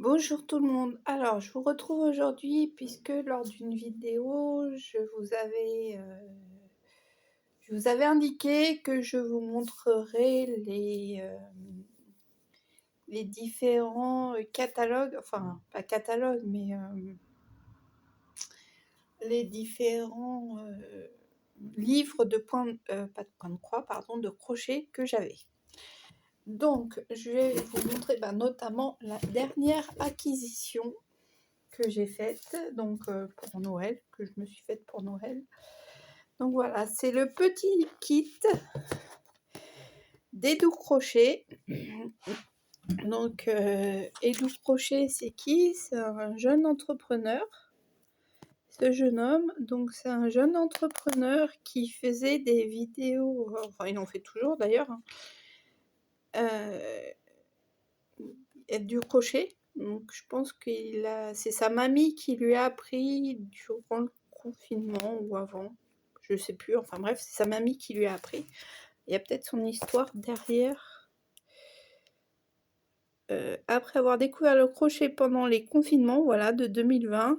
Bonjour tout le monde. Alors, je vous retrouve aujourd'hui puisque lors d'une vidéo, je vous avais indiqué que je vous montrerai les différents catalogues, enfin pas catalogues, mais les différents livres de pas de point de croix, pardon, de crochet que j'avais. Donc, je vais vous montrer notamment la dernière acquisition que j'ai faite donc pour Noël, que je me suis faite pour Noël. Donc voilà, c'est le petit kit d'Edoux Crochet. Donc Edoux Crochet, c'est qui? C'est un jeune entrepreneur. Ce jeune homme, donc c'est un jeune entrepreneur qui faisait des vidéos, enfin il en fait toujours d'ailleurs, du crochet. Donc je pense c'est sa mamie qui lui a appris durant le confinement ou avant, je sais plus, enfin bref, c'est sa mamie qui lui a appris. Il y a peut-être son histoire derrière. Après avoir découvert le crochet pendant les confinements, voilà, de 2020,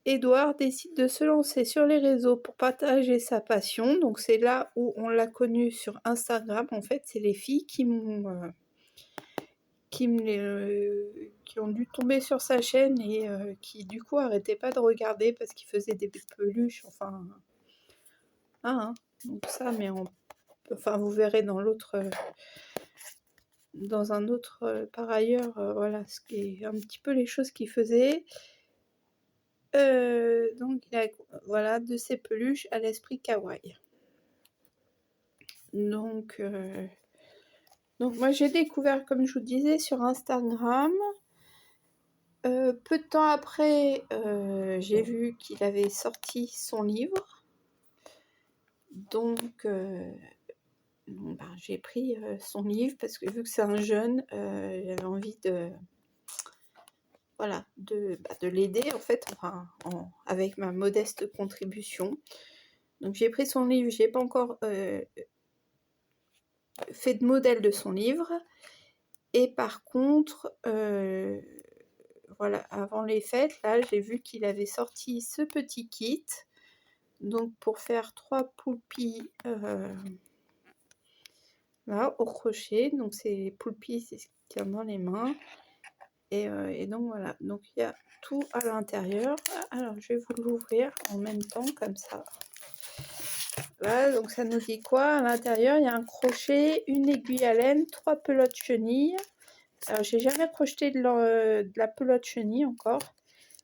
Édouard décide de se lancer sur les réseaux pour partager sa passion. Donc c'est là où on l'a connu sur Instagram. En fait, c'est les filles qui ont dû tomber sur sa chaîne et qui du coup arrêtaient pas de regarder parce qu'il faisait des peluches, enfin, donc ça, mais enfin vous verrez dans un autre par ailleurs, voilà, ce qui est un petit peu les choses qu'il faisait. Donc il a, voilà, de ces peluches à l'esprit kawaii. Donc moi j'ai découvert, comme je vous disais, sur Instagram. Peu de temps après, j'ai vu qu'il avait sorti son livre. Donc j'ai pris son livre parce que vu que c'est un jeune, j'avais envie de l'aider en fait, enfin, avec ma modeste contribution. Donc j'ai pris son livre, j'ai pas encore fait de modèle de son livre. Et par contre, voilà, avant les fêtes, là, j'ai vu qu'il avait sorti ce petit kit. Donc pour faire 3 poulpis là, au crochet. Donc ces poulpis, c'est ce qu'il y a dans les mains. Et donc voilà, donc il y a tout à l'intérieur. Alors je vais vous l'ouvrir en même temps comme ça. Voilà, donc ça nous dit quoi? À l'intérieur, il y a un crochet, une aiguille à laine, 3 pelotes chenilles. Alors j'ai jamais crocheté de la pelote chenille encore.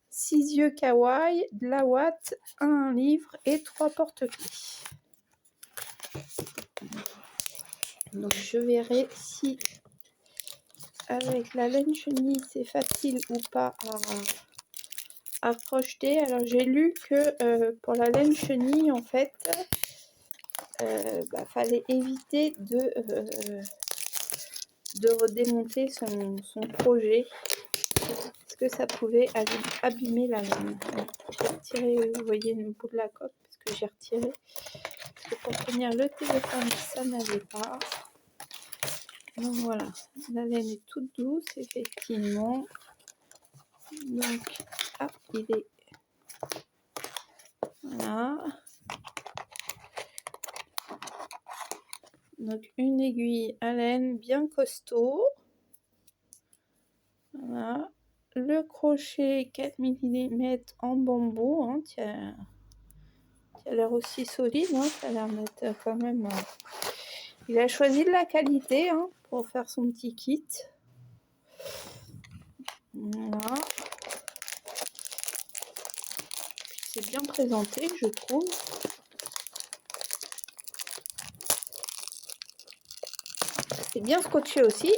6 yeux kawaii, de la ouate, un livre et 3 porte-clés. Donc je verrai si avec la laine chenille c'est facile ou pas à crocheter. Alors j'ai lu que pour la laine chenille, en fait, fallait éviter de redémonter son projet parce que ça pouvait abîmer la laine. J'ai retiré, vous voyez, le bout de la coque parce que j'ai retiré. Parce que pour tenir le téléphone, ça n'allait pas. Donc voilà, la laine est toute douce, effectivement. Donc, il est... Voilà. Donc une aiguille à laine bien costaud. Voilà. Le crochet 4 mm en bambou, hein, qui a l'air aussi solide, hein, ça a l'air d'être quand même... Il a choisi de la qualité, hein, pour faire son petit kit. Voilà. C'est bien présenté, je trouve. C'est bien scotché aussi.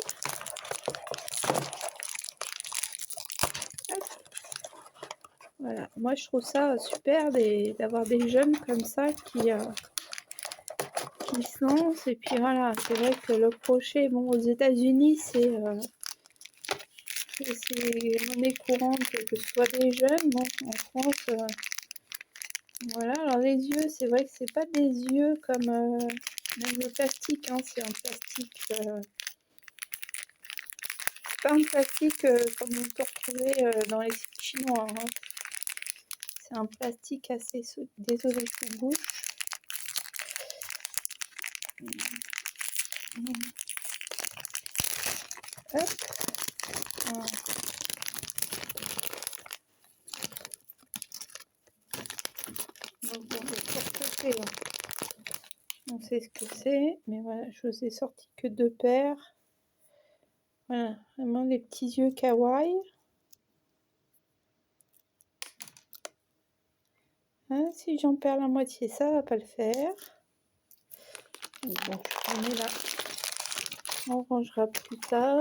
Voilà, moi je trouve ça super d'avoir des jeunes comme ça qui se lancent. Et puis voilà, c'est vrai que le crochet, bon, aux États-Unis, c'est monnaie courante que ce soit des jeunes. Bon, en France, voilà. Alors les yeux, c'est vrai que c'est pas des yeux comme même le plastique, hein, c'est un plastique pas un plastique comme on peut retrouver dans les sites chinois, hein. C'est un plastique assez désolé, je bouche. Hop. Voilà. Donc bon, le porte-clés, on sait ce que c'est, mais voilà, je vous ai sorti que 2 paires. Voilà, vraiment des petits yeux kawaii. Hein, si j'en perds la moitié, ça va pas le faire. Donc bon, je remets là. On rangera plus tard.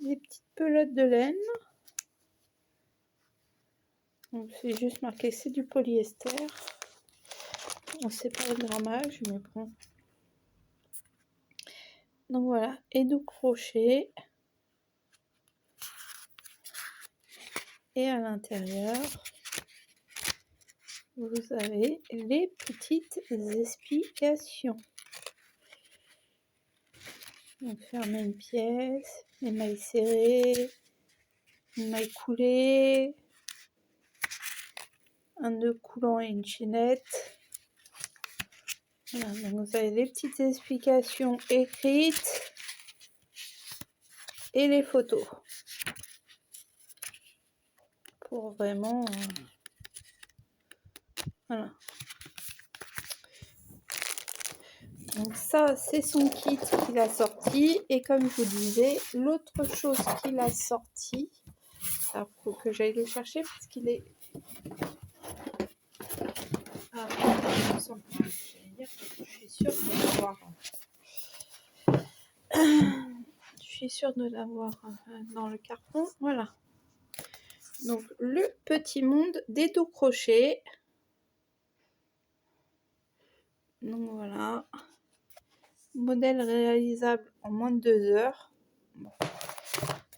Des petites pelotes de laine. Donc c'est juste marqué, c'est du polyester. On sait pas le grammage, mais bon. Donc voilà, et du crochet. Et à l'intérieur, vous avez les petites explications. Donc fermer une pièce, les mailles serrées, une maille coulée, un nœud coulant et une chaînette. Voilà, donc vous avez les petites explications écrites et les photos. Pour vraiment... voilà. Donc ça, c'est son kit qu'il a sorti. Et comme je vous disais, l'autre chose qu'il a sorti, alors faut que j'aille le chercher parce qu'il est... Ah, je suis sûre de l'avoir. Je suis sûre de l'avoir dans le carton. Voilà. Donc le petit monde des doux crochets. Donc voilà. Modèle réalisable en moins de 2 heures. Bon.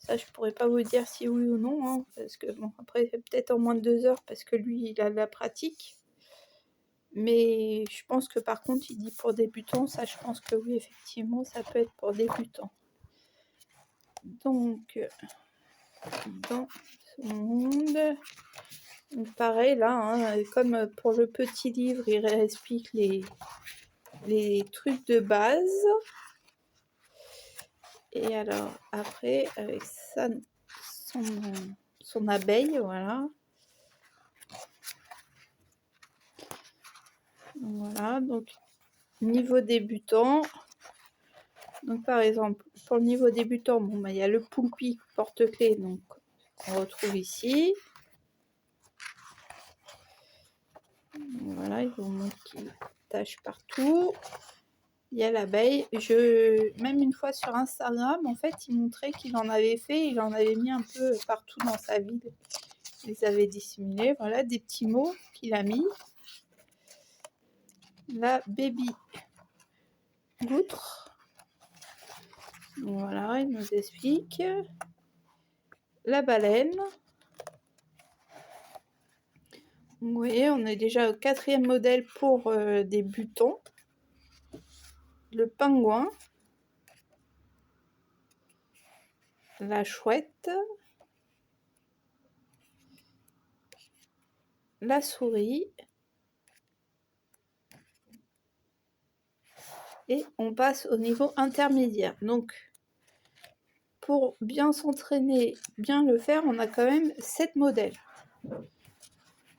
Ça, je pourrais pas vous dire si oui ou non, hein, parce que bon, après, c'est peut-être en moins de 2 heures parce que lui, il a de la pratique. Mais je pense que par contre, il dit pour débutants. Ça, je pense que oui, effectivement, ça peut être pour débutants. Donc, dans ce monde, donc pareil là, hein, comme pour le petit livre, il réexplique les trucs de base. Et alors, après, avec son abeille, voilà. Voilà, donc niveau débutant. Donc par exemple, pour le niveau débutant, bon, bah, il y a le poulpi porte-clés, donc on retrouve ici. Voilà, il vous montre qu'il tâche partout. Il y a l'abeille. Même une fois sur Instagram, en fait, il montrait qu'il en avait fait, il en avait mis un peu partout dans sa ville. Il les avait dissimulés. Voilà, des petits mots qu'il a mis. La baby goutre. Voilà, il nous explique. La baleine. Vous voyez, on est déjà au 4e modèle pour débutants. Le pingouin. La chouette. La souris. Et on passe au niveau intermédiaire. Donc, pour bien s'entraîner, bien le faire, on a quand même 7 modèles.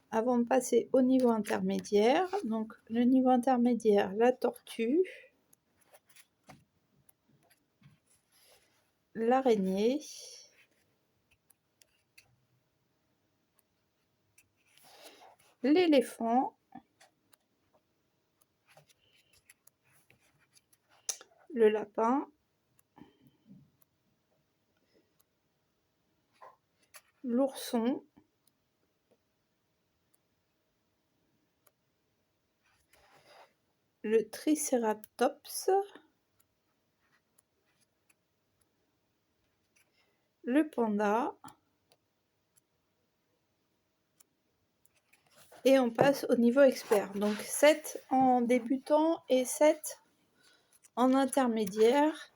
Avant de passer au niveau intermédiaire, donc le niveau intermédiaire, la tortue, l'araignée, l'éléphant, le lapin, l'ourson, le tricératops, le panda, et on passe au niveau expert. Donc 7 en débutant et 7 en intermédiaire.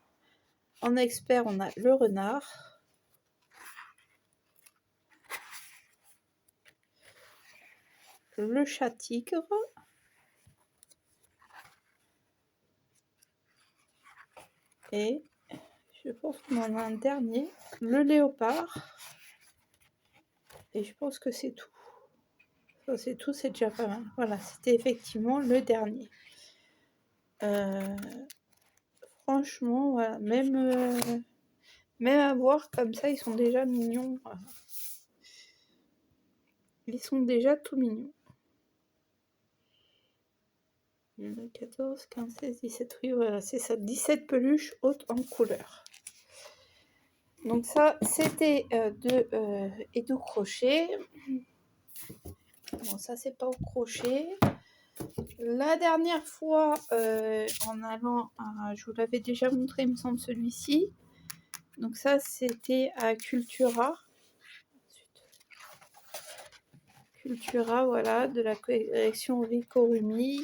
En expert, on a le renard. Le chat tigre. Et je pense qu'on en a un dernier. Le léopard. Et je pense que c'est tout. Ça, c'est tout, c'est déjà pas mal. Voilà, c'était effectivement le dernier. Franchement, voilà, même à voir comme ça, ils sont déjà mignons. Voilà. Ils sont déjà tout mignons. 14, 15, 16, 17, oui, voilà, c'est ça. 17 peluches hautes en couleur. Donc ça, c'était de Edo Crochet. Bon, ça, c'est pas au crochet. La dernière fois, en allant à... Je vous l'avais déjà montré, il me semble, celui-ci. Donc ça, c'était à Cultura. Cultura, voilà, de la collection Rikorumi.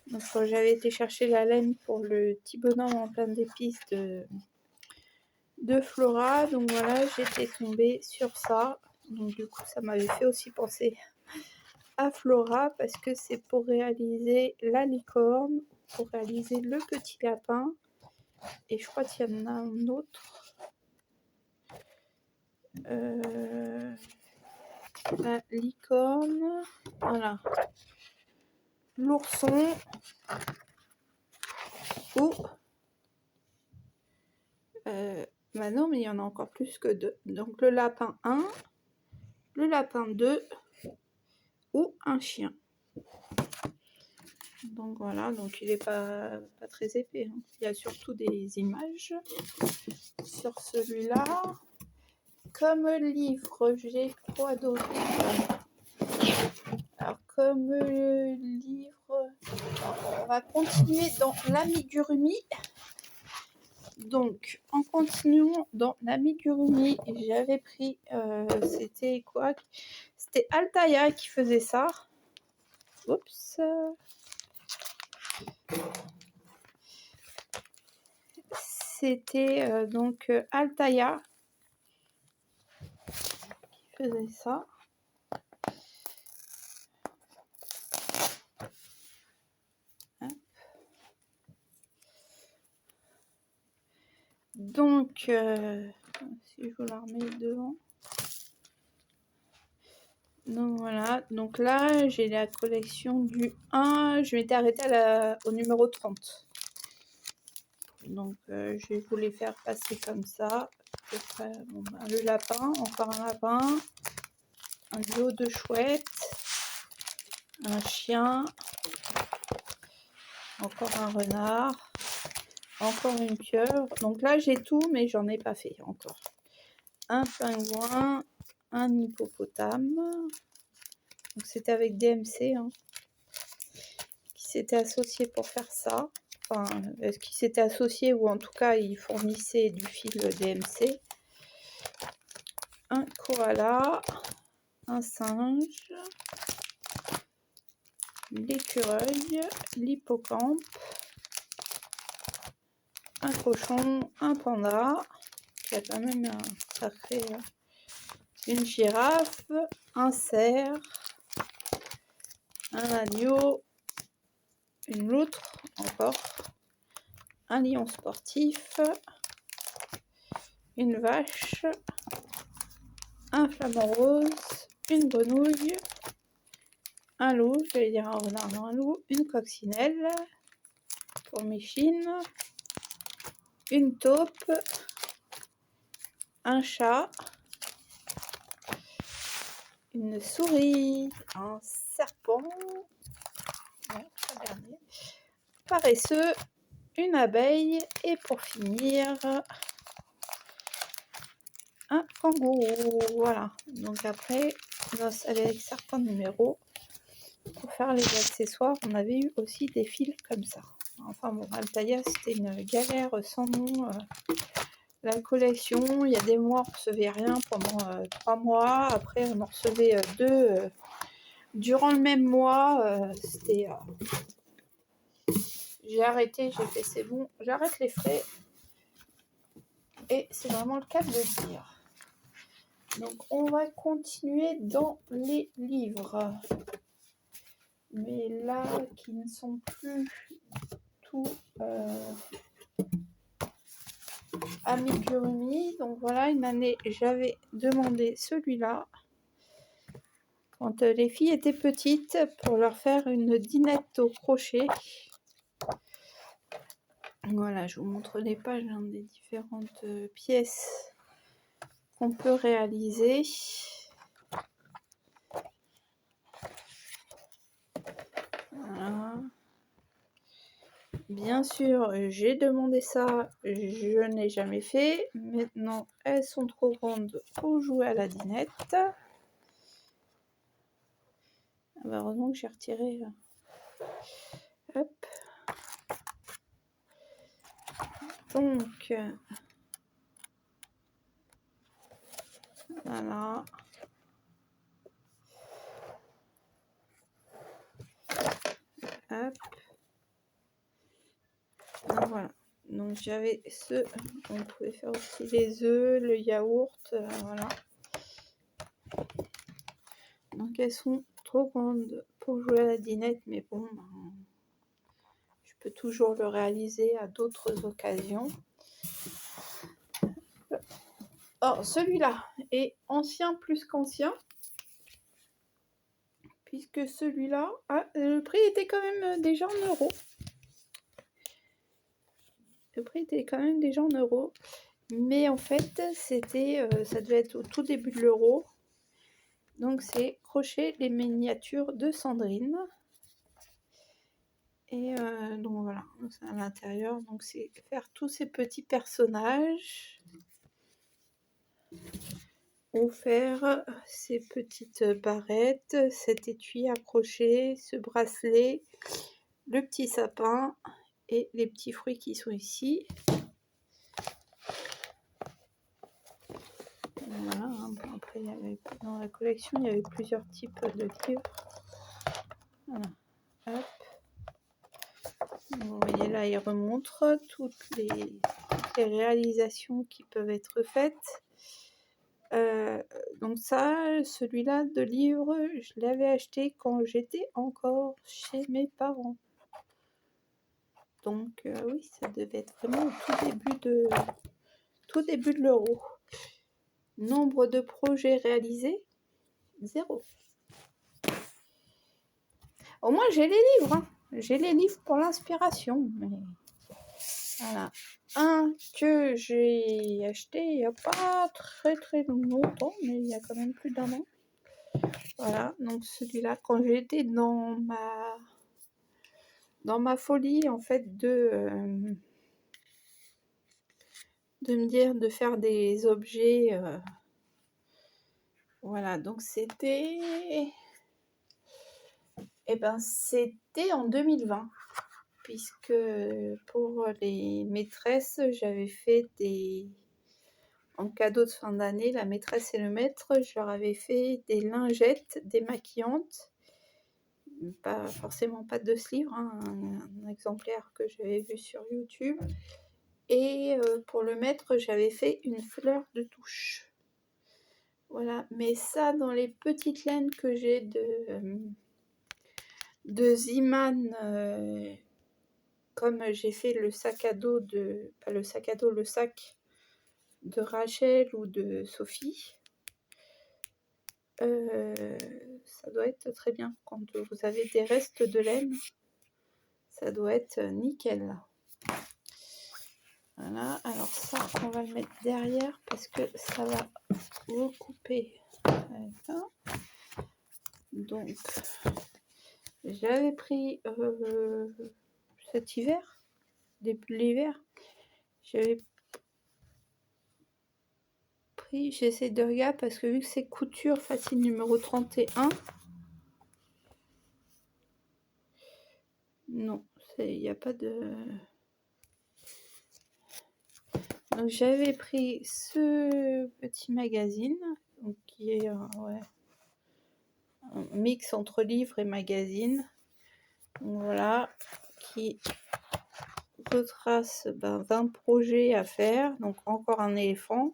Donc j'avais été chercher la laine pour le petit bonhomme en plein d'épices de Flora. Donc voilà, j'étais tombée sur ça. Donc du coup, ça m'avait fait aussi penser à Flora parce que c'est pour réaliser la licorne, pour réaliser le petit lapin. Et je crois qu'il y en a un autre. La licorne, voilà. L'ourson ou bah non, mais il y en a encore plus que deux. Donc le lapin 1, le lapin 2 ou un chien. Donc voilà, donc il est pas très épais. Hein. Il y a surtout des images sur celui-là. Comme livre, j'ai quoi d'autre? Alors comme livre, on va continuer dans l'amigurumi. Donc, en continuant dans l'amigurumi, j'avais pris, c'était quoi? C'était Altaïa qui faisait ça. Oups. C'était donc Altaïa qui faisait ça. Donc, si je vous la remets devant. Donc voilà, donc là j'ai la collection du 1, je m'étais arrêtée au numéro 30. Donc je vais vous les faire passer comme ça. Bon, bah, le lapin, encore un lapin, un duo de chouettes, un chien, encore un renard, encore une pieuvre. Donc là j'ai tout mais j'en ai pas fait encore. Un pingouin, un hippopotame. Donc c'était avec DMC hein, qui s'était associé pour faire ça. Enfin, qui s'était associé ou en tout cas il fournissait du fil DMC. Un koala, un singe, l'écureuil, l'hippocampe, un cochon, un panda, qui a quand même un sacré, une girafe, un cerf, un agneau, une loutre encore, un lion sportif, une vache, un flamant rose, une grenouille, un loup, je vais dire un renard, non un loup, une coccinelle pour Michine, une taupe, un chat, une souris, un serpent, paresseux, une abeille et pour finir un kangourou. Voilà, donc après avec certains numéros pour faire les accessoires on avait eu aussi des fils comme ça. Enfin bon, Altaïa c'était une galère sans nom. La collection, il y a des mois on recevait rien pendant 3 mois, après on en recevait 2 durant le même mois. J'ai arrêté, j'ai fait c'est bon, j'arrête les frais. et c'est vraiment le cas de le dire. Donc on va continuer dans les livres. Mais là, qui ne sont plus tout amigurumi. Donc voilà, une année, j'avais demandé celui-là quand les filles étaient petites pour leur faire une dinette au crochet. Voilà, je vous montre les pages des différentes pièces qu'on peut réaliser. Voilà. Bien sûr, j'ai demandé ça, je n'ai jamais fait. Maintenant, elles sont trop grandes pour jouer à la dinette. Heureusement que j'ai retiré. Hop. Donc, voilà. Hop. Donc, voilà. Donc, j'avais ce. On pouvait faire aussi les œufs, le yaourt. Voilà. Donc, elles sont trop grandes pour jouer à la dinette, mais bon, je peux toujours le réaliser à d'autres occasions. Or, celui-là est ancien plus qu'ancien, puisque celui-là, le prix était quand même déjà en euros. Le prix était quand même déjà en euros. Mais en fait, c'était, ça devait être au tout début de l'euro. Donc, c'est Crochet les miniatures de Sandrine. Et donc, voilà, c'est à l'intérieur. Donc, c'est faire tous ces petits personnages. Ou faire ces petites barrettes, cet étui à crochet, ce bracelet, le petit sapin et les petits fruits qui sont ici. Voilà, après, dans la collection, il y avait plusieurs types de livres. Voilà. Hop. Vous voyez là, il remontre toutes les réalisations qui peuvent être faites. Donc ça, celui-là de livre, je l'avais acheté quand j'étais encore chez mes parents. Donc oui, ça devait être vraiment au tout début de l'euro. Nombre de projets réalisés, 0. Au moins j'ai les livres, hein. J'ai les livres pour l'inspiration. Mais... Voilà. Un que j'ai acheté il n'y a pas très longtemps, mais il y a quand même plus d'1 an. Voilà, donc celui-là, quand j'étais dans ma folie, en fait, de me dire de faire des objets. Voilà, donc c'était en 2020, puisque pour les maîtresses, j'avais fait en cadeau de fin d'année, la maîtresse et le maître, je leur avais fait des lingettes démaquillantes, forcément pas de ce livre, hein, un exemplaire que j'avais vu sur YouTube. Et pour le maître, j'avais fait une fleur de touche. Voilà, mais ça, dans les petites laines que j'ai de Ziman, comme j'ai fait le sac à dos pas le sac à dos, le sac de Rachel ou de Sophie, ça doit être très bien. Quand vous avez des restes de laine, ça doit être nickel. Voilà, alors ça, on va le mettre derrière parce que ça va recouper. Donc, j'avais pris cet hiver, début de l'hiver, j'avais pris chez Cederga parce que vu que c'est couture facile numéro 31, non, il n'y a pas de... Donc j'avais pris ce petit magazine, donc, qui est un mix entre livre et magazine. Donc, voilà, qui retrace 20 projets à faire. Donc encore un éléphant,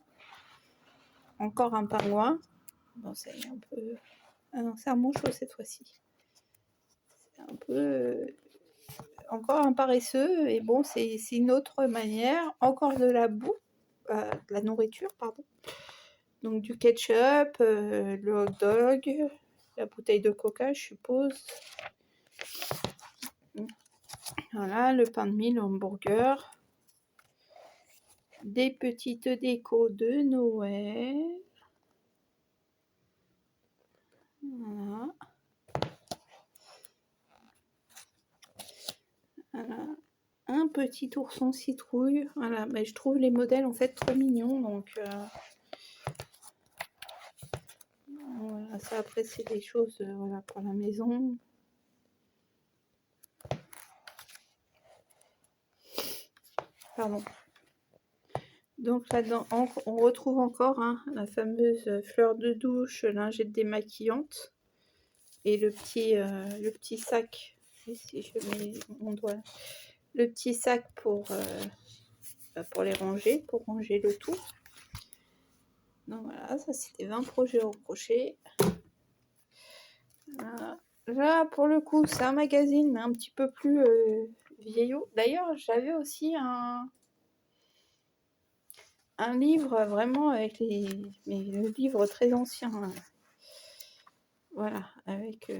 encore un pingouin. Bon, c'est un peu... Ah non, c'est un manchot cette fois-ci. C'est un peu... encore un paresseux. Et bon, c'est une autre manière. Encore de la boue, de la nourriture, pardon. Donc du ketchup, le hot dog, la bouteille de coca, je suppose. Voilà, le pain de mie, le hamburger. Des petites décos de Noël. Voilà. Voilà. Un petit ourson citrouille. Voilà, mais je trouve les modèles en fait trop mignons. Donc voilà, ça après c'est des choses voilà, pour la maison. Pardon. Donc là-dedans, on retrouve encore la fameuse fleur de douche, lingette démaquillante et le petit sac. Si je mets mon doigt, le petit sac pour les ranger, pour ranger le tout. Donc voilà, ça c'était 20 projets au crochet. Voilà. Là, pour le coup, c'est un magazine, mais un petit peu plus vieillot. D'ailleurs, j'avais aussi un livre vraiment avec mais le livre très ancien. Voilà, avec...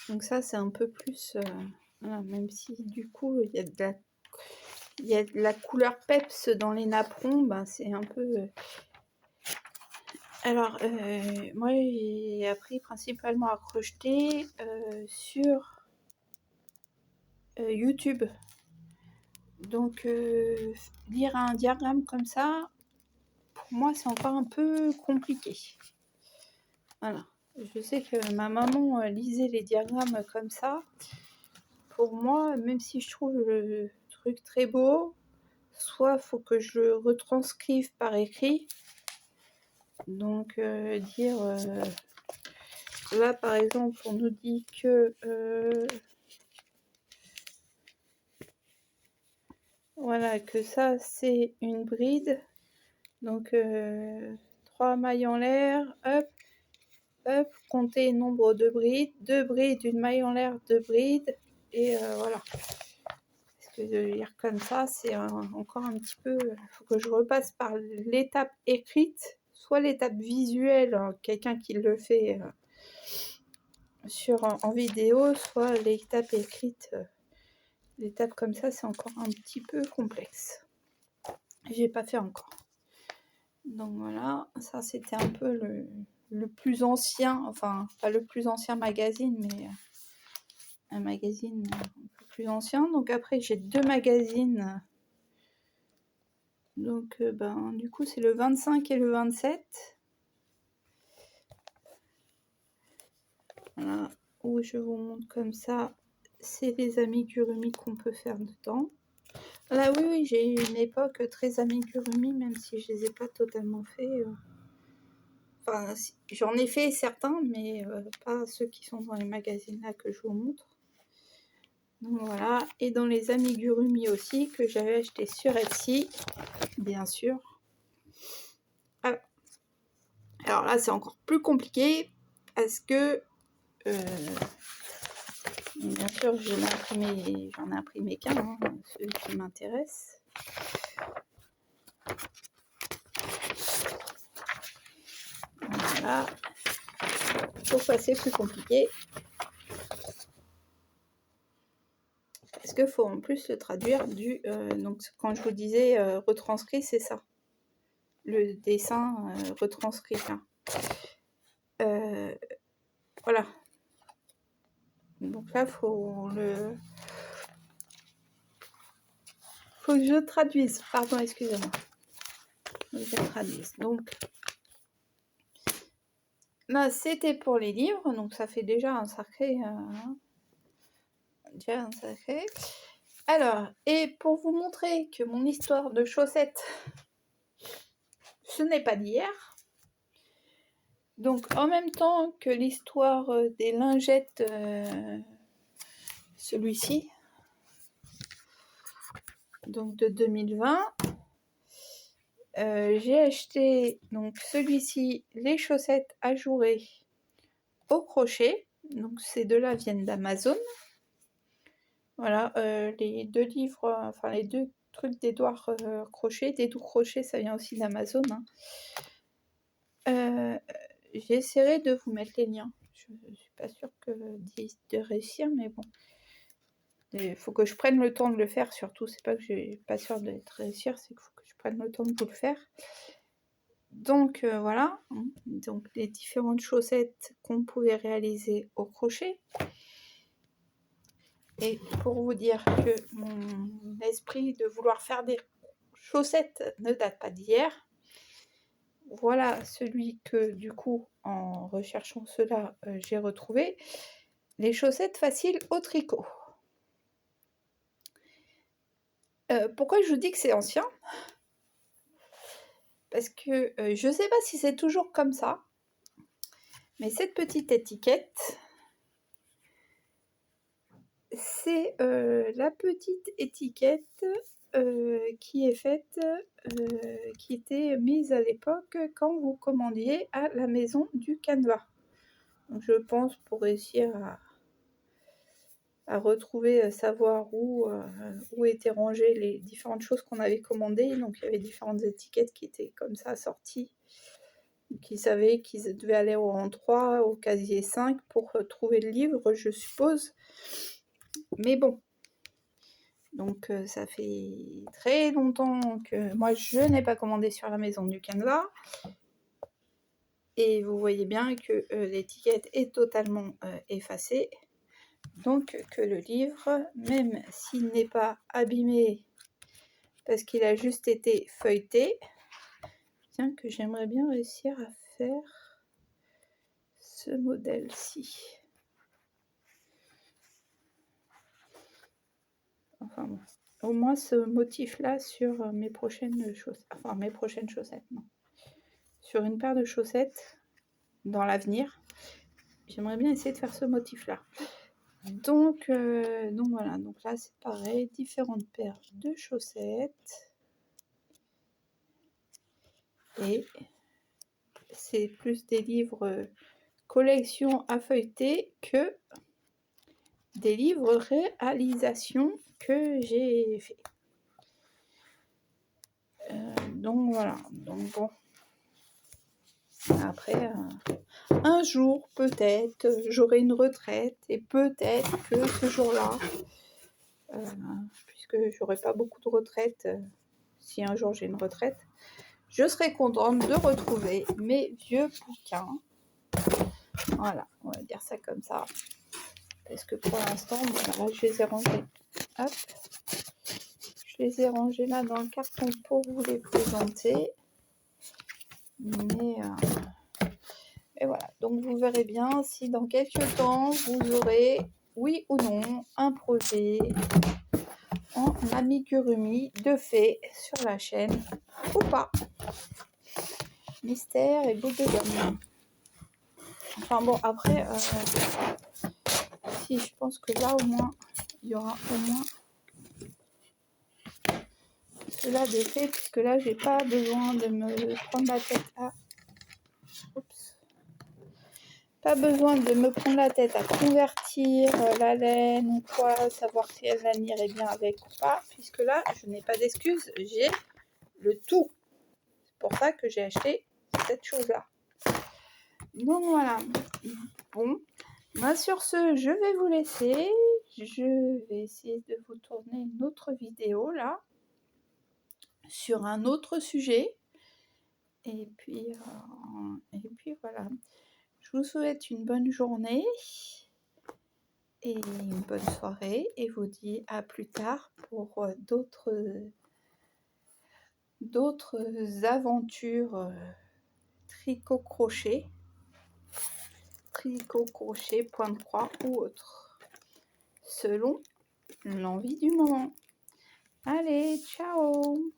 Donc ça, c'est un peu plus... voilà, même si du coup, il y a de la couleur peps dans les napperons, ben, c'est un peu... Alors, moi, j'ai appris principalement à crocheter sur YouTube. Donc, lire un diagramme comme ça, pour moi, c'est encore un peu compliqué. Voilà. Je sais que ma maman lisait les diagrammes comme ça. Pour moi, même si je trouve le truc très beau, soit il faut que je le retranscrive par écrit. Donc, dire... là, par exemple, on nous dit que... voilà, que ça, c'est une bride. Donc, 3 mailles en l'air, hop, hop, compter nombre de brides, 2 brides, une maille en l'air, 2 brides, et voilà. Parce que de lire comme ça, c'est encore un petit peu... Il faut que je repasse par l'étape écrite, soit l'étape visuelle, quelqu'un qui le fait en vidéo, soit l'étape écrite. L'étape comme ça, c'est encore un petit peu complexe. J'ai pas fait encore. Donc voilà, ça c'était un peu le plus ancien, enfin pas le plus ancien magazine, mais un magazine un peu plus ancien. Donc après j'ai 2 magazines. Donc du coup c'est le 25 et le 27. Voilà, où je vous montre comme ça, c'est les amigurumi qu'on peut faire dedans. Là oui, j'ai eu une époque très amigurumi, même si je les ai pas totalement fait. Enfin, j'en ai fait certains, mais pas ceux qui sont dans les magazines là que je vous montre. Donc voilà, et dans les amigurumi aussi, que j'avais acheté sur Etsy, bien sûr. Voilà. Alors là, c'est encore plus compliqué, parce que, bien sûr, j'en ai imprimé qu'un, ceux qui m'intéressent. Voilà. Pourquoi c'est plus compliqué? Parce qu'il faut en plus le traduire donc quand je vous disais retranscrit, c'est ça. Le dessin retranscrit. Voilà. Donc là, faut que je traduise. Pardon, excusez-moi. Faut que je traduise. Donc là, c'était pour les livres. Donc ça fait déjà un sacré... Alors, et pour vous montrer que mon histoire de chaussettes, ce n'est pas d'hier. Donc, en même temps que l'histoire des lingettes, celui-ci, donc de 2020. J'ai acheté donc celui-ci, les chaussettes ajourées au crochet. Donc ces deux-là viennent d'Amazon. Voilà, les 2 livres, enfin les 2 trucs d'Édouard Crochet, des doux crochets, ça vient aussi d'Amazon, hein. J'essaierai de vous mettre les liens. Je suis pas sûre de réussir, mais bon. Il faut que je prenne le temps de le faire, surtout. C'est pas que je suis pas sûre de réussir, c'est qu'il faut que je prenne le temps de vous le faire. Donc voilà, hein. Donc les différentes chaussettes qu'on pouvait réaliser au crochet. Et pour vous dire que mon esprit de vouloir faire des chaussettes ne date pas d'hier, voilà celui que du coup en recherchant cela j'ai retrouvé, les chaussettes faciles au tricot. Pourquoi je vous dis que c'est ancien? Parce que je ne sais pas si c'est toujours comme ça, mais cette petite étiquette, c'est la petite étiquette qui est faite, qui était mise à l'époque quand vous commandiez à la maison du Canva. Donc je pense pour réussir à retrouver, savoir où étaient rangées les différentes choses qu'on avait commandées. Donc il y avait différentes étiquettes qui étaient comme ça sorties, qui savaient qu'ils devaient aller au rang 3, au casier 5 pour trouver le livre, je suppose. Mais bon. Donc ça fait très longtemps que moi je n'ai pas commandé sur la maison du Canva. Et vous voyez bien que l'étiquette est totalement effacée. Donc que le livre, même s'il n'est pas abîmé parce qu'il a juste été feuilleté, tiens que j'aimerais bien réussir à faire ce modèle-ci. Enfin bon, au moins ce motif-là sur mes prochaines chaussettes. Enfin mes prochaines chaussettes, non. Sur une paire de chaussettes dans l'avenir, j'aimerais bien essayer de faire ce motif-là. Donc voilà, donc là c'est pareil, différentes paires de chaussettes. Et c'est plus des livres collection à feuilleter que des livres réalisation que j'ai fait. Donc voilà, donc bon. Après, un jour peut-être j'aurai une retraite et peut-être que ce jour-là, puisque j'aurai pas beaucoup de retraite, si un jour j'ai une retraite, je serai contente de retrouver mes vieux bouquins. Voilà, on va dire ça comme ça. Parce que pour l'instant, voilà, je les ai rangés. Hop. Je les ai rangés là dans le carton pour vous les présenter. Mais voilà, donc vous verrez bien si dans quelques temps vous aurez, oui ou non, un projet en amigurumi de fait sur la chaîne ou pas. Mystère et boule de gomme. Enfin bon, après, si je pense que là au moins, il y aura au moins cela de fait, puisque là j'ai pas besoin de me prendre la tête à... Oups. Pas besoin de me prendre la tête à convertir la laine ou quoi, savoir si elle irait bien avec ou pas, puisque là je n'ai pas d'excuse, j'ai le tout. C'est pour ça que j'ai acheté cette chose-là. Donc voilà. Bon, bah sur ce, je vais vous laisser. Je vais essayer de vous tourner une autre vidéo là, sur un autre sujet. Et puis voilà. Je vous souhaite une bonne journée et une bonne soirée et vous dis à plus tard pour d'autres aventures tricot-crochet, point de croix ou autre, selon l'envie du moment. Allez, ciao!